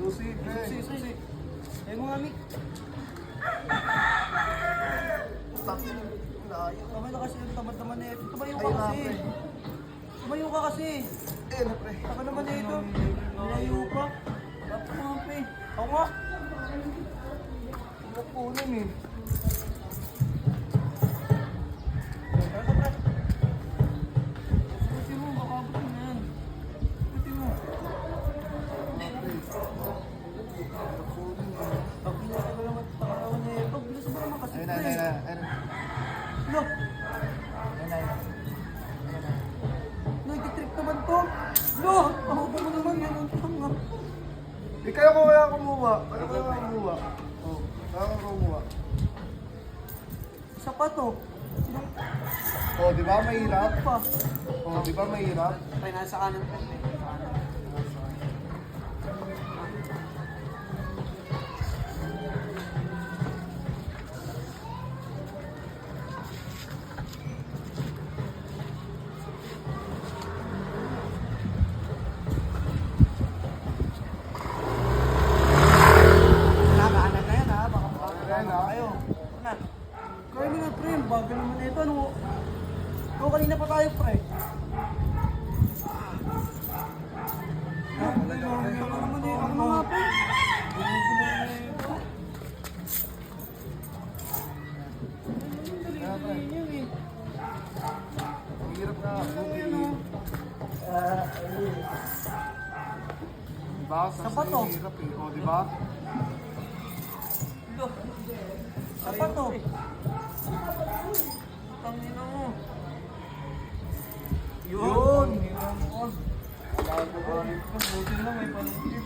Susi, pre. Susi. Eh mo nga, Mick. Layo. Kamay na kasi yung tamad naman eh. Tumayo ka Ayun na, kasi. pre. Tumayo ka kasi. Eh, na, pre. Taka naman na ito. Tumayo ka. Dapat mo nga, pre. Ako nga. Napunin eh. Tara ka, pre. Susi mo, baka abot mo na yan. Susi mo. Pag pinata ka naman, taka naman eh. Pag bilis mo naman kasi, Ayun na, pre. ayun na, ayun na. Lo, Ayun na, ayun na. nag-trip naman to. Lo, ako ba mo naman yan? Ang tanga. Di kayo ko kaya kumuha. Kaya ko kaya kumuha. Oh, kaya ko kumuha. Isa pa to. Oh, di ba mahirap? Pa. Oh, di ba mahirap? Ay, nasa kanan pa. Nakaanan na yan ha. Baka Ayan, ha? kayo. Ano? Kaya mo na pre, bagal naman na ito. Ano? Ikaw kanina pa tayo pre. Ako naman eh. Ako na nga pre. Mahirap na. Diba? Sa bato. Mahirap eh. Oh, di ba? Sapa to. Tangina mo. Yun. Buti na may panungkip.